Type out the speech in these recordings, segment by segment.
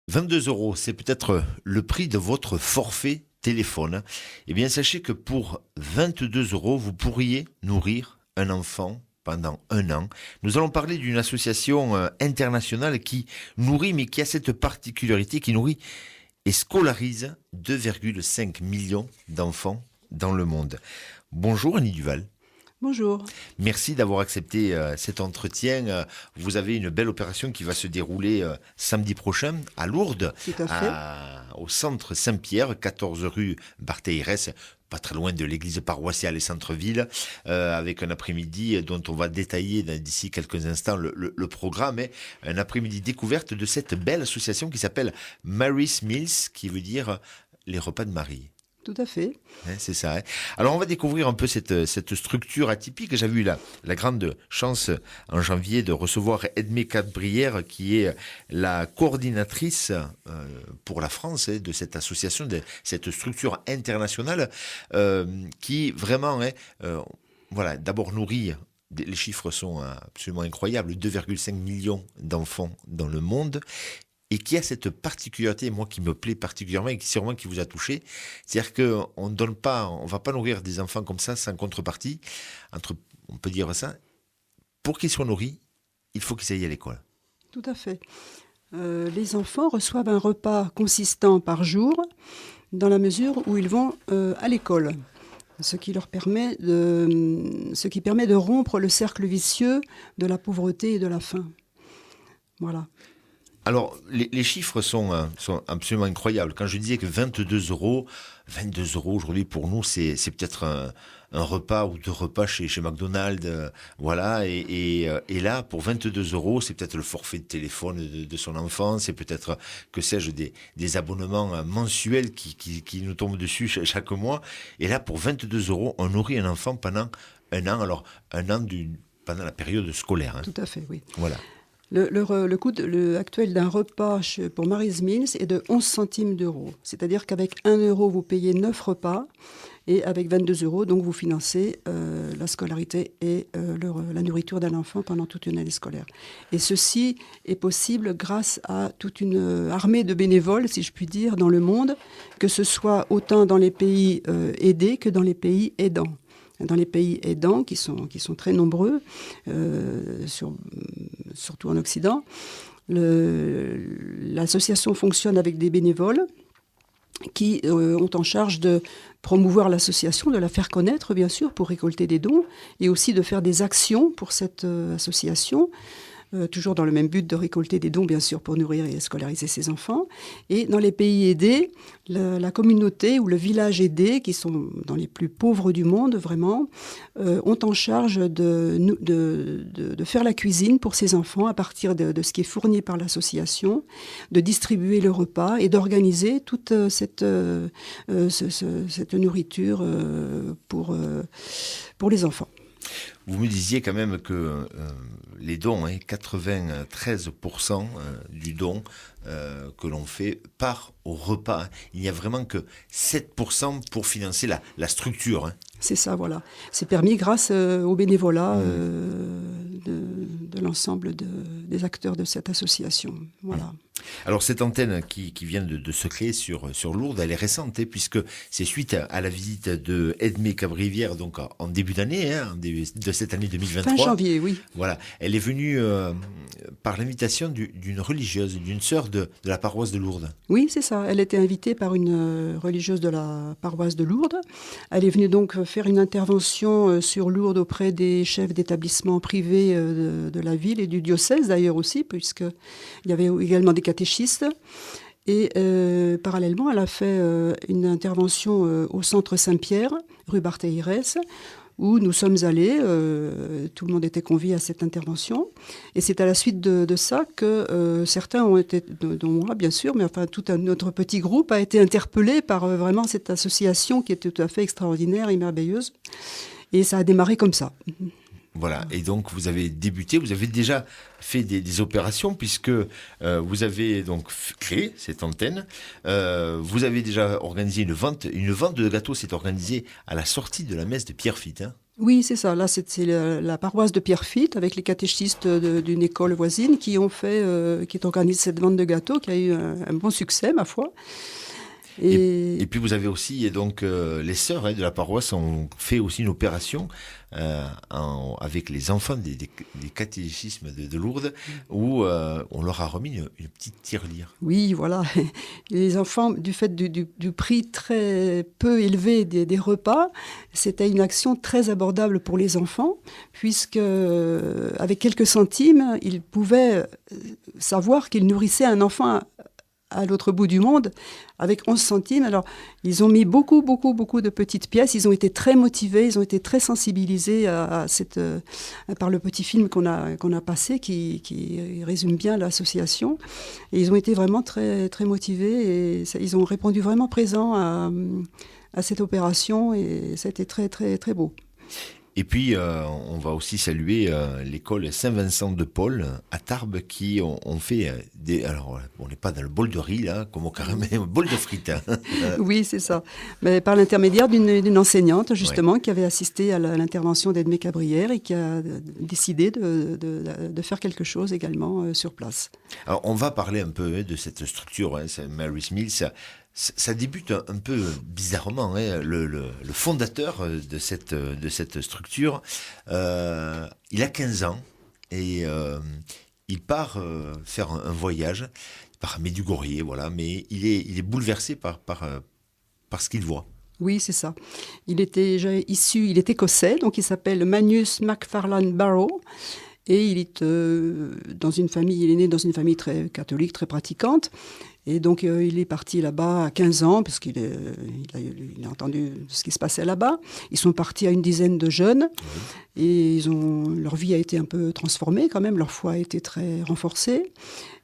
22 euros, c'est peut-être le prix de votre forfait téléphone. Eh bien, sachez que pour 22 euros, vous pourriez nourrir un enfant pendant un an. Nous allons parler d'une association internationale qui nourrit, mais qui a cette particularité, qui nourrit et scolarise 2,5 millions d'enfants dans le monde. Bonjour Annie Duval. Bonjour. Merci d'avoir accepté cet entretien. Vous avez une belle opération qui va se dérouler samedi prochain à Lourdes, Tout à fait. au centre Saint-Pierre, 14 rue Barthéirès, pas très loin de l'église paroissiale et centre-ville, avec un après-midi dont on va détailler d'ici quelques instants le programme, un après-midi découverte de cette belle association qui s'appelle Mary's Meals, qui veut dire les repas de Marie. Tout à fait. C'est ça. Alors, on va découvrir un peu cette structure atypique. J'avais eu la grande chance en janvier de recevoir Edmé Cabrière, qui est la coordinatrice pour la France de cette association, de cette structure internationale qui vraiment, voilà, d'abord nourrit. Les chiffres sont absolument incroyables. 2,5 millions d'enfants dans le monde. Et qui a cette particularité, moi qui me plaît particulièrement et qui sûrement qui vous a touché, c'est-à-dire qu'on ne donne pas, on va pas nourrir des enfants comme ça sans contrepartie. On peut dire ça. Pour qu'ils soient nourris, il faut qu'ils aillent à l'école. Tout à fait. Les enfants reçoivent un repas consistant par jour dans la mesure où ils vont à l'école. Ce qui permet de rompre le cercle vicieux de la pauvreté et de la faim. Voilà. Alors, les chiffres sont absolument incroyables. Quand je disais que 22 euros aujourd'hui pour nous, c'est peut-être un repas ou deux repas chez McDonald's, voilà. Et là, pour 22 euros, c'est peut-être le forfait de téléphone de son enfant, c'est peut-être, que sais-je, des abonnements mensuels qui nous tombent dessus chaque mois. Et là, pour 22 euros, on nourrit un enfant pendant un an. Alors, un an pendant la période scolaire. Hein. Tout à fait, oui. Voilà. Le coût actuel d'un repas pour Mary's Meals est de 11 centimes d'euros. C'est-à-dire qu'avec 1 euro, vous payez 9 repas. Et avec 22 euros, donc vous financez la scolarité et la nourriture d'un enfant pendant toute une année scolaire. Et ceci est possible grâce à toute une armée de bénévoles, si je puis dire, dans le monde, que ce soit autant dans les pays aidés que dans les pays aidants. Dans les pays aidants, qui sont très nombreux, surtout en Occident, l'association fonctionne avec des bénévoles qui ont en charge de promouvoir l'association, de la faire connaître, bien sûr, pour récolter des dons, et aussi de faire des actions pour cette association, toujours dans le même but de récolter des dons, bien sûr, pour nourrir et scolariser ses enfants. Et dans les pays aidés, la communauté ou le village aidé, qui sont dans les plus pauvres du monde, vraiment, ont en charge de faire la cuisine pour ces enfants à partir de ce qui est fourni par l'association, de distribuer le repas et d'organiser toute cette nourriture pour les enfants. Vous me disiez quand même que les dons, 93% du don que l'on fait part au repas. Il n'y a vraiment que 7% pour financer la structure. Hein. C'est ça, voilà. C'est permis grâce au bénévolat de l'ensemble des acteurs de cette association. Voilà. Alors cette antenne qui vient de se créer sur Lourdes, elle est récente, puisque c'est suite à la visite de Edmé Cabrivière, donc en début d'année, de cette année 2023. Fin janvier, oui. Voilà, elle est venue par l'invitation d'une religieuse, d'une sœur de la paroisse de Lourdes. Oui, c'est ça. Elle était invitée par une religieuse de la paroisse de Lourdes. Elle est venue donc faire une intervention sur Lourdes auprès des chefs d'établissements privés de la ville et du diocèse d'ailleurs aussi, puisqu'il y avait également des catéchistes. Et parallèlement, elle a fait une intervention au centre Saint-Pierre, rue Barthéirès, où nous sommes allés, tout le monde était convié à cette intervention. Et c'est à la suite de ça que certains ont été, dont moi bien sûr, mais enfin tout notre petit groupe a été interpellé par vraiment cette association qui était tout à fait extraordinaire et merveilleuse. Et ça a démarré comme ça. Voilà, et donc vous avez débuté, vous avez déjà fait des opérations puisque vous avez donc créé cette antenne, vous avez déjà organisé une vente de gâteaux, c'est organisé à la sortie de la messe de Pierrefitte. Hein. Oui, c'est ça. Là, c'est la paroisse de Pierrefitte avec les catéchistes d'une école voisine qui organisé cette vente de gâteaux qui a eu un bon succès, ma foi. Et puis vous avez aussi, donc, les sœurs de la paroisse ont fait aussi une opération avec les enfants des catéchismes de Lourdes, où on leur a remis une petite tirelire. Oui, voilà. Et les enfants, du fait du prix très peu élevé des repas, c'était une action très abordable pour les enfants, puisque avec quelques centimes, ils pouvaient savoir qu'ils nourrissaient un enfant à l'autre bout du monde, avec 11 centimes. Alors, ils ont mis beaucoup de petites pièces. Ils ont été très motivés, ils ont été très sensibilisés par le petit film qu'on a passé, qui résume bien l'association. Et ils ont été vraiment très, très motivés et ils ont répondu vraiment présent à cette opération et ça a été très, très, très beau. Et puis, on va aussi saluer l'école Saint-Vincent de Paul à Tarbes qui ont fait alors, on n'est pas dans le bol de riz, là, comme au caramel, un bol de frites. Hein. Oui, c'est ça. Mais par l'intermédiaire d'une enseignante, justement, qui avait assisté à l'intervention d'Edmé Cabrière et qui a décidé de faire quelque chose également sur place. Alors, on va parler un peu de cette structure, Mary's Mills. Ça débute un peu bizarrement. Le fondateur de cette structure, il a 15 ans et il part faire un voyage. Il part à Medjugorje, voilà, mais il est bouleversé par ce qu'il voit. Oui, c'est ça. Il est écossais, donc il s'appelle Magnus MacFarlane Barrow. Et il est né dans une famille très catholique, très pratiquante. Et donc, il est parti là-bas à 15 ans, parce qu'il a entendu ce qui se passait là-bas. Ils sont partis à une dizaine de jeunes. Oui. Et leur vie a été un peu transformée quand même. Leur foi a été très renforcée.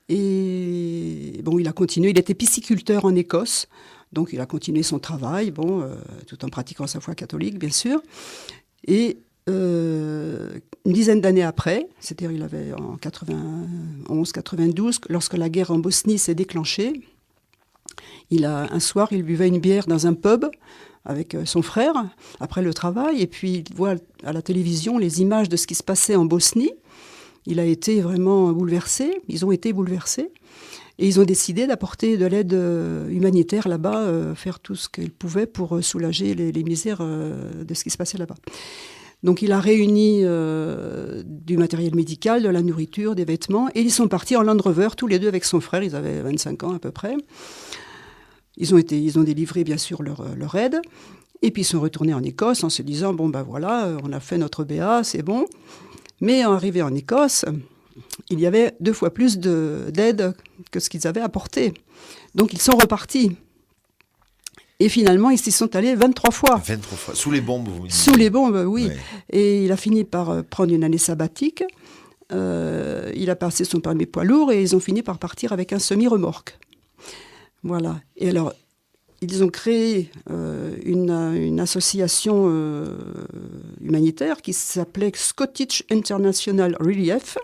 Et bon, il a continué. Il était pisciculteur en Écosse. Donc, il a continué son travail, tout en pratiquant sa foi catholique, bien sûr. Et une dizaine d'années après, c'est-à-dire il avait en 91-92, lorsque la guerre en Bosnie s'est déclenchée, un soir, il buvait une bière dans un pub avec son frère, après le travail, et puis il voit à la télévision les images de ce qui se passait en Bosnie. Il a été vraiment bouleversé, ils ont été bouleversés, et ils ont décidé d'apporter de l'aide humanitaire là-bas, faire tout ce qu'ils pouvaient pour soulager les misères de ce qui se passait là-bas. Donc il a réuni du matériel médical, de la nourriture, des vêtements, et ils sont partis en Land Rover, tous les deux avec son frère, ils avaient 25 ans à peu près. Ils ont délivré bien sûr leur aide, et puis ils sont retournés en Écosse en se disant, voilà, on a fait notre BA, c'est bon. Mais arrivé en Écosse, il y avait 2 fois plus d'aide que ce qu'ils avaient apporté. Donc ils sont repartis. Et finalement, ils s'y sont allés 23 fois. 23 fois. Sous les bombes, vous me dites. Sous les bombes, oui. Ouais. Et il a fini par prendre une année sabbatique. Il a passé son permis poids lourd et ils ont fini par partir avec un semi-remorque. Voilà. Et alors, ils ont créé une association humanitaire qui s'appelait Scottish International Relief.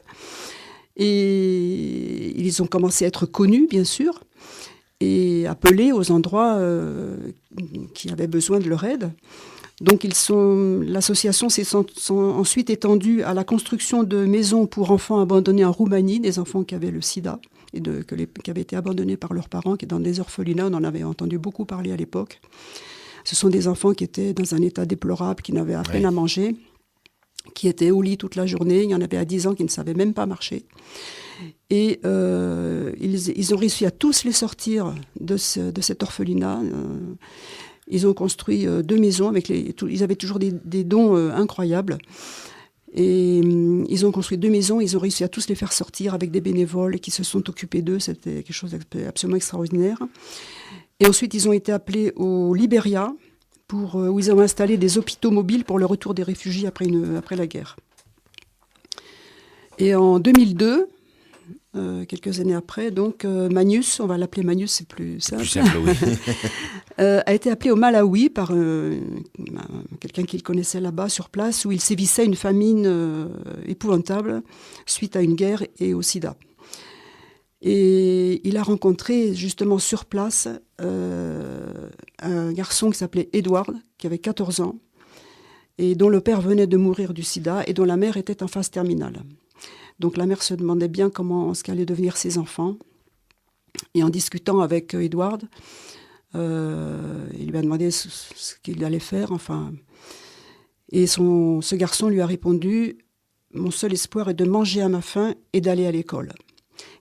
Et ils ont commencé à être connus, bien sûr, et appelés aux endroits qui avaient besoin de leur aide. Donc l'association s'est ensuite étendue à la construction de maisons pour enfants abandonnés en Roumanie, des enfants qui avaient le sida, et qui avaient été abandonnés par leurs parents, qui étaient dans des orphelinats, on en avait entendu beaucoup parler à l'époque. Ce sont des enfants qui étaient dans un état déplorable, qui n'avaient à peine à manger, qui étaient au lit toute la journée. Il y en avait à 10 ans qui ne savaient même pas marcher. Et ils ont réussi à tous les sortir de cet orphelinat. Ils ont construit 2 maisons. Ils avaient toujours des dons incroyables. Et ils ont construit 2 maisons. Ils ont réussi à tous les faire sortir avec des bénévoles qui se sont occupés d'eux. C'était quelque chose d'absolument extraordinaire. Et ensuite, ils ont été appelés au Libéria, où ils ont installé des hôpitaux mobiles pour le retour des réfugiés après la guerre. Et en 2002, quelques années après, donc Magnus, on va l'appeler Magnus, c'est plus simple. Plus simple, oui. A été appelé au Malawi par quelqu'un qu'il connaissait là-bas sur place, où il sévissait une famine épouvantable suite à une guerre et au sida. Et il a rencontré justement sur place un garçon qui s'appelait Edward, qui avait 14 ans. et dont le père venait de mourir du sida et dont la mère était en phase terminale. Donc la mère se demandait bien comment ce qu'allaient devenir ses enfants. Et en discutant avec Edward, il lui a demandé ce qu'il allait faire. Enfin, et ce garçon lui a répondu « Mon seul espoir est de manger à ma faim et d'aller à l'école ».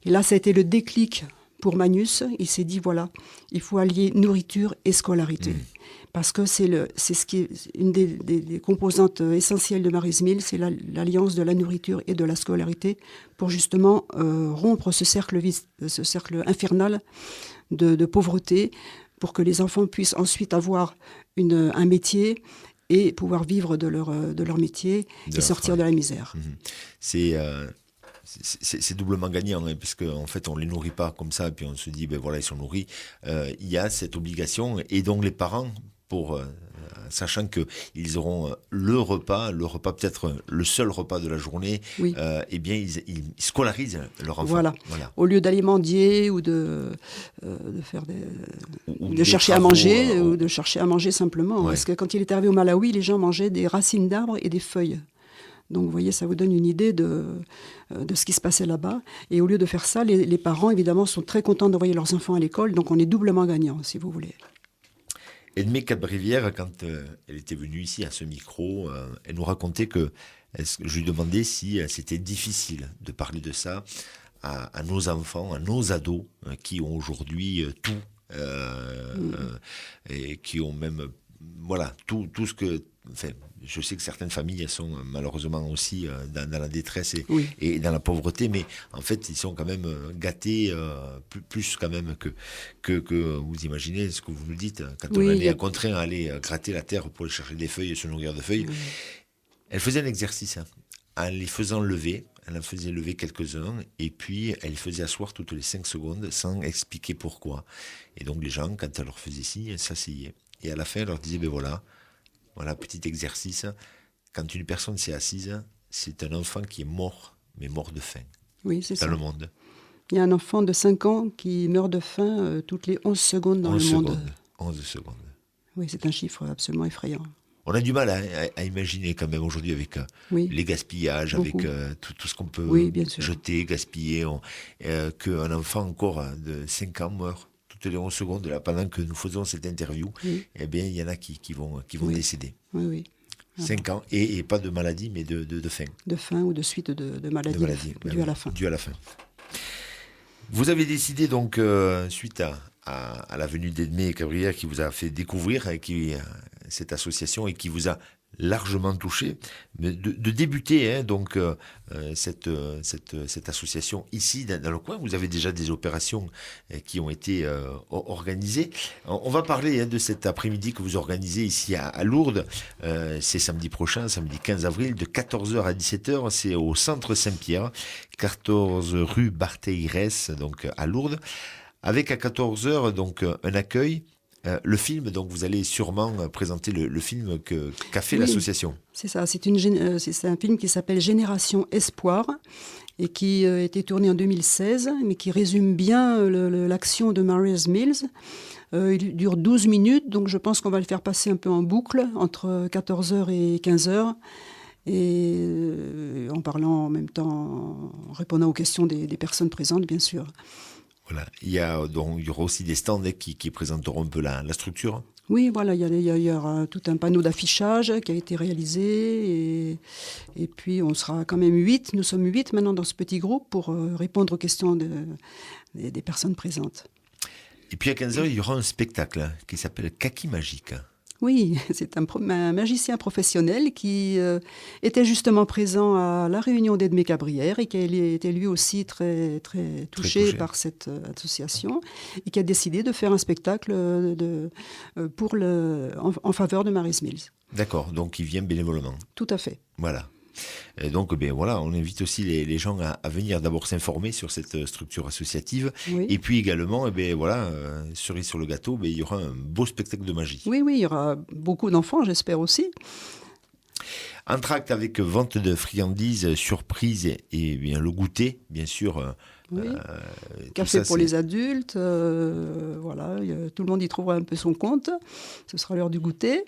Et là, ça a été le déclic pour Magnus. Il s'est dit, voilà, il faut allier nourriture et scolarité. Parce que c'est ce qui est une des composantes essentielles de Mary's Mills, c'est l'alliance de la nourriture et de la scolarité pour justement rompre ce cercle infernal de pauvreté, pour que les enfants puissent ensuite avoir un métier et pouvoir vivre de leur métier et sortir de la misère. C'est doublement gagnant, hein, parce qu'en fait, on ne les nourrit pas comme ça, et puis on se dit, ben voilà, ils sont nourris. Il y a cette obligation, et donc les parents, sachant qu'ils auront le repas peut-être le seul repas de la journée, oui. Eh bien, ils scolarisent leur enfant. Voilà. Au lieu d'aller mendier ou de chercher à manger, ou de chercher à manger simplement. Ouais. Parce que quand il est arrivé au Malawi, les gens mangeaient des racines d'arbres et des feuilles. Donc, vous voyez, ça vous donne une idée de ce qui se passait là-bas. Et au lieu de faire ça, les parents, évidemment, sont très contents d'envoyer leurs enfants à l'école. Donc, on est doublement gagnant, si vous voulez. Edmée Cabrivière, quand elle était venue ici à ce micro, elle nous racontait je lui demandais si c'était difficile de parler de ça à nos enfants, à nos ados, qui ont aujourd'hui tout, et qui ont même... Voilà, tout ce que... Enfin, je sais que certaines familles sont malheureusement aussi dans la détresse et dans la pauvreté, mais en fait, ils sont quand même gâtés plus quand même que vous imaginez ce que vous nous dites. Quand on est contraint à aller gratter la terre pour aller chercher des feuilles et se nourrir de feuilles. Elle faisait un exercice, hein, en les faisant lever. Elle en faisait lever quelques-uns et puis elle faisait asseoir toutes les 5 secondes sans expliquer pourquoi. Et donc les gens, quand elle leur faisait signe, s'asseyaient. Et à la fin, elle leur disait, ben voilà, petit exercice. Quand une personne s'est assise, c'est un enfant qui est mort, mais mort de faim. Oui, c'est ça. Dans le monde. Il y a un enfant de 5 ans qui meurt de faim toutes les 11 secondes dans le monde. 11 secondes. Oui, c'est un chiffre absolument effrayant. On a du mal à imaginer quand même aujourd'hui avec les gaspillages, beaucoup. Avec tout ce qu'on peut jeter, gaspiller, qu'un enfant encore de 5 ans meurt toutes les 11 secondes, là, pendant que nous faisons cette interview, eh bien, il y en a qui vont décéder. Oui. 5 ans, et pas de maladie, mais de faim. De faim ou de suite de maladie due à la faim. Due à la faim. Vous avez décidé donc, suite à la venue d'Edmée Cabrivière, qui vous a fait découvrir cette association et qui vous a largement touché, mais de débuter donc cette association ici dans le coin. Vous avez déjà des opérations qui ont été organisées. On va parler de cet après-midi que vous organisez ici à Lourdes. C'est samedi prochain, samedi 15 avril, de 14h à 17h. C'est au Centre Saint-Pierre, 14 rue Barthéirès, donc à Lourdes. Avec à 14h donc un accueil. Le film, donc vous allez sûrement présenter le film qu'a fait l'association. C'est ça, c'est un film qui s'appelle Génération Espoir et qui a été tourné en 2016, mais qui résume bien l'action de Mary's Mills. Il dure 12 minutes, donc je pense qu'on va le faire passer un peu en boucle entre 14h et 15h. Et en parlant en même temps, en répondant aux questions des personnes présentes, bien sûr. Voilà. Il y aura aussi des stands qui présenteront un peu la structure. Oui, voilà, il y aura tout un panneau d'affichage qui a été réalisé et puis on sera quand même 8. Nous sommes 8 maintenant dans ce petit groupe pour répondre aux questions des personnes présentes. Et puis à 15h, il y aura un spectacle qui s'appelle Kaki Magique. Oui, c'est un magicien professionnel qui était justement présent à la réunion d'Edmée Cabrivière et qui était lui aussi très, très touché par cette association et qui a décidé de faire un spectacle en faveur de Mary's Mills. D'accord, donc il vient bénévolement. Tout à fait. Voilà. Et donc, on invite aussi les gens à venir d'abord s'informer sur cette structure associative. Oui. Et puis également, cerise sur le gâteau, il y aura un beau spectacle de magie. Oui, il y aura beaucoup d'enfants, j'espère aussi. Entracte avec vente de friandises, surprise et bien le goûter, bien sûr. Oui. Café pour les adultes, tout le monde y trouvera un peu son compte. Ce sera l'heure du goûter.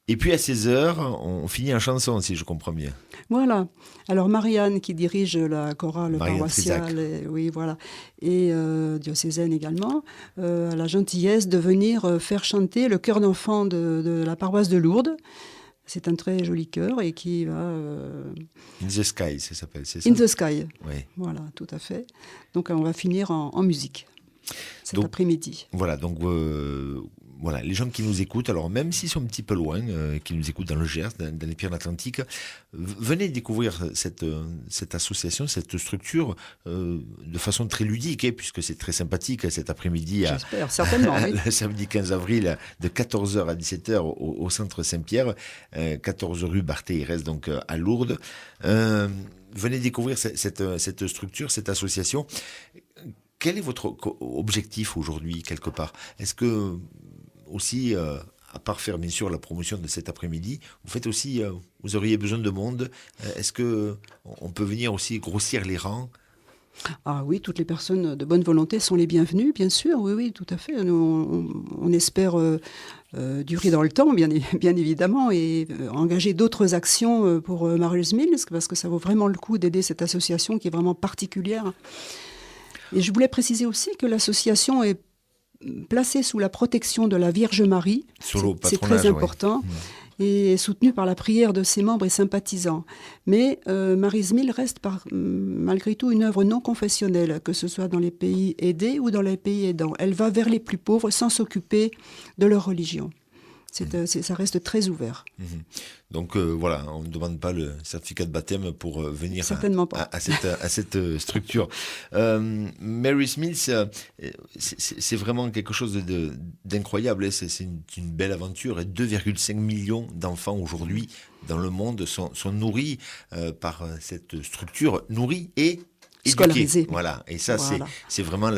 Et puis à 16h, on finit en chanson, si je comprends bien. Voilà. Alors Marianne, qui dirige la chorale Marianne paroissiale, oui, voilà, et diocésaine également, a la gentillesse de venir faire chanter le chœur d'enfants de la paroisse de Lourdes. C'est un très joli chœur et qui va... In the Sky, ça s'appelle, c'est ça? In the Sky, oui. Voilà, tout à fait. Donc on va finir en musique cet après-midi. Voilà, donc voilà, les gens qui nous écoutent, alors même s'ils sont un petit peu loin, qui nous écoutent dans le Gers, dans les Pyrénées-Atlantiques, venez découvrir cette association, cette structure de façon très ludique, puisque c'est très sympathique cet après-midi. J'espère, certainement, oui. Le samedi 15 avril, de 14h à 17h au centre Saint-Pierre, 14 rue Barthé-Hirès, donc à Lourdes. Venez découvrir cette structure, cette association. Quel est votre objectif aujourd'hui, quelque part? Est-ce que, aussi, à part faire bien sûr la promotion de cet après-midi, vous faites aussi, vous auriez besoin de monde? Est-ce que on peut venir aussi grossir les rangs? Ah oui, toutes les personnes de bonne volonté sont les bienvenues, bien sûr, oui, tout à fait. Nous, on espère durer dans le temps, bien évidemment, et engager d'autres actions pour Mary's Mills, parce que ça vaut vraiment le coup d'aider cette association qui est vraiment particulière. Et je voulais préciser aussi que l'association est placée sous la protection de la Vierge Marie. C'est très important. Ouais. Et est soutenue par la prière de ses membres et sympathisants. Mais Mary's Mills reste malgré tout une œuvre non confessionnelle, que ce soit dans les pays aidés ou dans les pays aidants. Elle va vers les plus pauvres sans s'occuper de leur religion. Ça reste très ouvert. Donc voilà, on ne demande pas le certificat de baptême pour venir à cette structure. Mary's Mills, c'est vraiment quelque chose d'incroyable. C'est une belle aventure. Et 2,5 millions d'enfants aujourd'hui dans le monde sont nourris par cette structure, nourris et scolarisé. Voilà, et ça c'est vraiment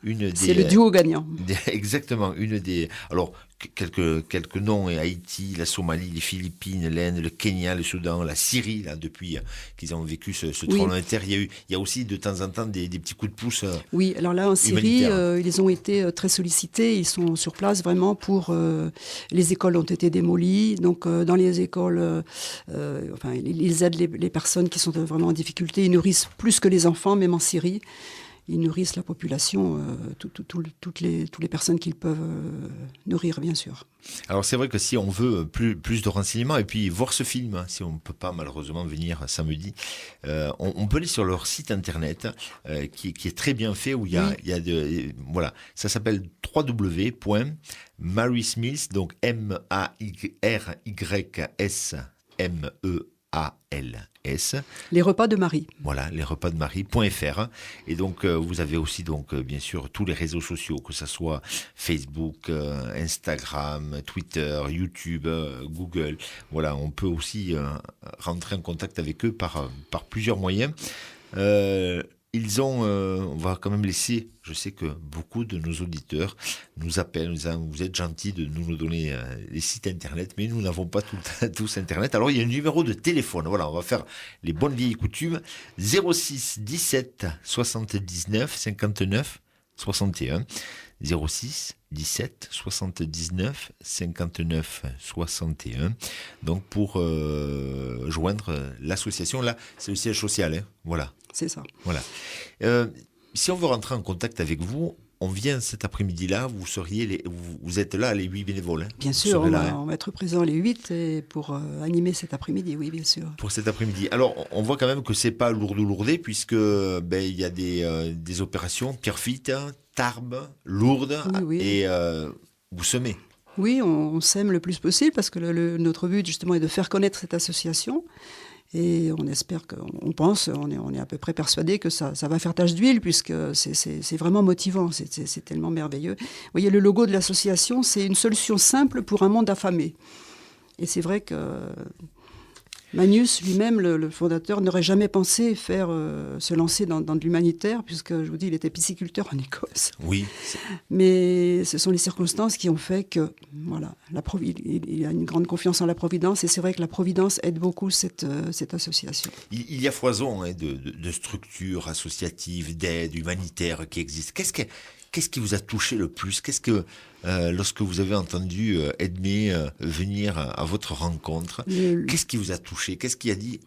une des... C'est le duo gagnant. Exactement, une des... Alors, quelques noms, Haïti, la Somalie, les Philippines, l'Inde, le Kenya, le Soudan, la Syrie, là, depuis qu'ils ont vécu ce tremblement de terre, il y a aussi de temps en temps des petits coups de pouce. Oui, alors là en Syrie, ils ont été très sollicités, ils sont sur place vraiment pour... les écoles ont été démolies, donc dans les écoles, ils aident les personnes qui sont vraiment en difficulté, ils nourrissent plus que les enfants, même en Syrie. Ils nourrissent la population, toutes les personnes qu'ils peuvent nourrir, bien sûr. Alors c'est vrai que si on veut plus de renseignements, et puis voir ce film, si on ne peut pas malheureusement venir samedi, on peut aller sur leur site internet, qui est très bien fait, où il y a voilà, ça s'appelle www.marysmills, donc MARYSMEALS. Les repas de Marie. Voilà, lesrepasdemarie.fr. Et donc, vous avez aussi, bien sûr, tous les réseaux sociaux, que ce soit Facebook, Instagram, Twitter, YouTube, Google. Voilà, on peut aussi rentrer en contact avec eux par plusieurs moyens. On va quand même laisser, je sais que beaucoup de nos auditeurs nous appellent, nous disent, vous êtes gentils de nous donner les sites internet, mais nous n'avons pas tous internet. Alors il y a un numéro de téléphone, voilà, on va faire les bonnes vieilles coutumes, 06 17 79 59 61, 06 17 79 59 61. Donc pour joindre l'association, là c'est le siège social, voilà. C'est ça. Voilà. Si on veut rentrer en contact avec vous, on vient cet après-midi-là, vous êtes là, les 8 bénévoles. Bien sûr, on va être présents les 8 pour animer cet après-midi, oui, bien sûr. Pour cet après-midi. Alors, on voit quand même que c'est pas lourdé, puisque il y a des opérations, Pierrefitte, Tarbes, Lourdes, oui. Et vous semez. Oui, on sème le plus possible, parce que notre but, justement, est de faire connaître cette association. Et on espère on est à peu près persuadé que ça va faire tache d'huile, puisque c'est vraiment motivant, c'est tellement merveilleux. Vous voyez, le logo de l'association, c'est une solution simple pour un monde affamé. Et c'est vrai que Magnus lui-même, le fondateur, n'aurait jamais pensé se lancer dans de l'humanitaire, puisque, je vous dis, il était pisciculteur en Écosse. Oui. Mais ce sont les circonstances qui ont fait que, voilà, il a une grande confiance en la Providence, et c'est vrai que la Providence aide beaucoup cette association. Il y a foison de structures associatives, d'aide humanitaire qui existent. qu'est-ce qui vous a touché le plus? Qu'est-ce que, lorsque vous avez entendu Edmé venir à votre rencontre, qu'est-ce qui vous a touché? Qu'est-ce qui a dit,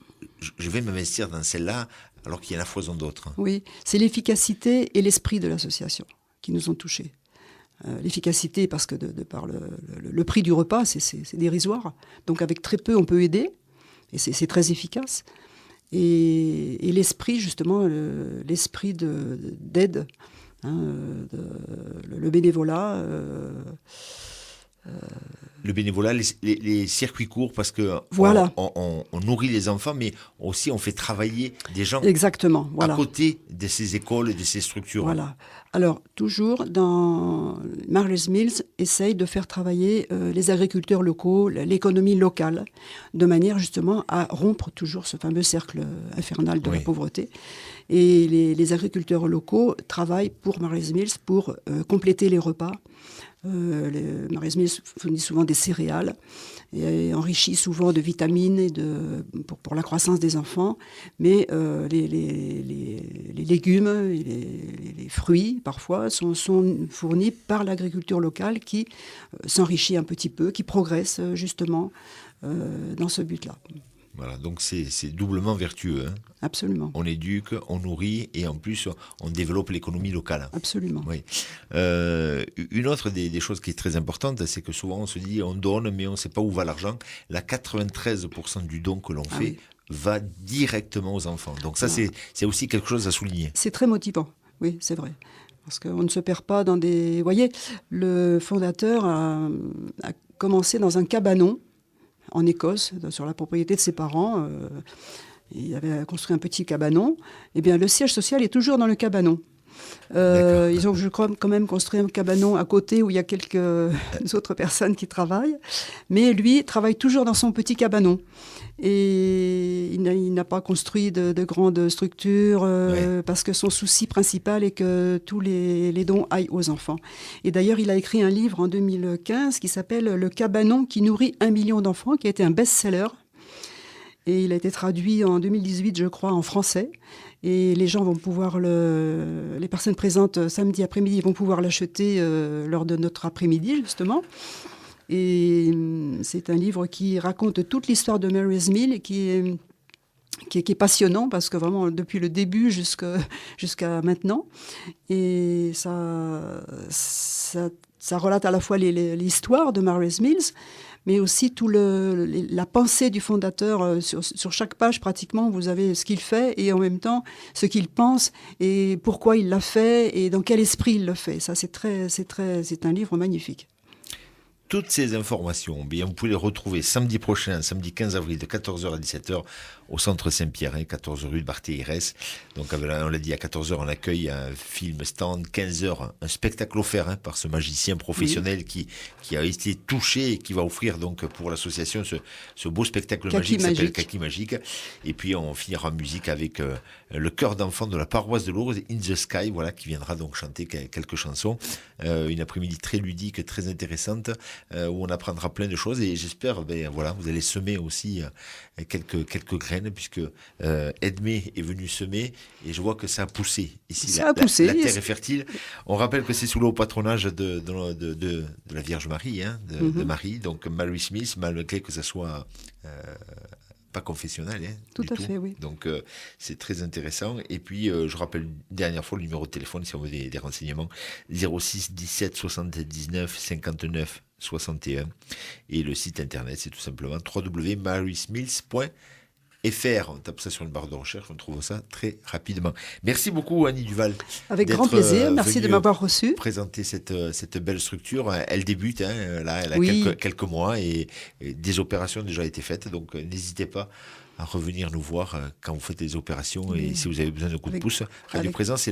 je vais m'investir dans celle-là, alors qu'il y a la foison d'autres? Oui, c'est l'efficacité et l'esprit de l'association qui nous ont touchés. L'efficacité parce que de par le prix du repas, c'est dérisoire. Donc avec très peu, on peut aider, et c'est très efficace. Et l'esprit, justement, l'esprit d'aide, le bénévolat. Le bénévolat, les circuits courts, parce que voilà. on nourrit les enfants, mais aussi on fait travailler des gens. Exactement, voilà. À côté de ces écoles et de ces structures. Voilà. Alors, toujours, Marley's Mills essaye de faire travailler les agriculteurs locaux, l'économie locale, de manière justement à rompre toujours ce fameux cercle infernal de la pauvreté. Et les agriculteurs locaux travaillent pour Marley's Mills pour compléter les repas. Marley's Mills fournit souvent des céréales et enrichit souvent de vitamines et pour la croissance des enfants, mais les légumes et les fruits parfois sont fournis par l'agriculture locale qui s'enrichit un petit peu, qui progresse justement dans ce but-là. Voilà, donc c'est doublement vertueux. Hein. Absolument. On éduque, on nourrit et en plus on développe l'économie locale. Absolument. Oui. Une autre des choses qui est très importante, c'est que souvent on se dit on donne mais on ne sait pas où va l'argent. La 93% du don que l'on fait va directement aux enfants. Donc ça c'est aussi quelque chose à souligner. C'est très motivant, oui c'est vrai. Parce qu'on ne se perd pas dans des... Vous voyez, le fondateur a commencé dans un cabanon en Écosse, sur la propriété de ses parents. Il avait construit un petit cabanon. Eh bien, le siège social est toujours dans le cabanon. Ils ont, je crois, quand même construit un cabanon à côté où il y a quelques autres personnes qui travaillent. Mais lui travaille toujours dans son petit cabanon. Et il n'a pas construit de grandes structures parce que son souci principal est que tous les dons aillent aux enfants. Et d'ailleurs, il a écrit un livre en 2015 qui s'appelle « Le cabanon qui nourrit 1 million d'enfants », qui a été un best-seller. Et il a été traduit en 2018, je crois, en français. Et les gens vont pouvoir les personnes présentes samedi après-midi vont pouvoir l'acheter lors de notre après-midi, justement. Et c'est un livre qui raconte toute l'histoire de Marley's Mills et qui est passionnant parce que vraiment depuis le début jusqu'à maintenant. Et ça relate à la fois l'histoire de Marley's Mills, mais aussi la pensée du fondateur. Sur chaque page, pratiquement, vous avez ce qu'il fait et en même temps ce qu'il pense et pourquoi il l'a fait et dans quel esprit il le fait. Ça, c'est un livre magnifique. Toutes ces informations, bien, vous pouvez les retrouver samedi prochain, samedi 15 avril, de 14h à 17h, au centre Saint-Pierre, 14 rue de Barthéirès. Donc, on l'a dit, à 14h, on accueille un film stand, 15h, un spectacle offert par ce magicien professionnel qui a été touché et qui va offrir donc pour l'association ce beau spectacle magique qui s'appelle Kaki Magique. Et puis, on finira en musique avec le chœur d'enfants de la paroisse de Lourdes, In the Sky, voilà, qui viendra donc chanter quelques chansons. Une après-midi très ludique, très intéressante, où on apprendra plein de choses et j'espère, voilà, vous allez semer aussi quelques graines puisque Edmé est venu semer et je vois que ça a poussé ici. La terre est fertile. On rappelle que c'est sous le haut patronage de la Vierge Marie, de Marie, donc Marley's Mills, malgré que ça soit pas confessionnel. Tout à fait, oui. Donc c'est très intéressant. Et puis je rappelle une dernière fois le numéro de téléphone si on veut des renseignements, 06 17 79 59 61. Et le site internet, c'est tout simplement www.marleysmills.fr. On tape ça sur une barre de recherche, on trouve ça très rapidement. Merci beaucoup Annie Duval. Avec grand plaisir, merci de m'avoir reçu. Présenter cette belle structure. Elle débute, là, elle a quelques mois et des opérations ont déjà été faites, donc n'hésitez pas à revenir nous voir quand vous faites des opérations et si vous avez besoin de coups de pouce. Radio Présence.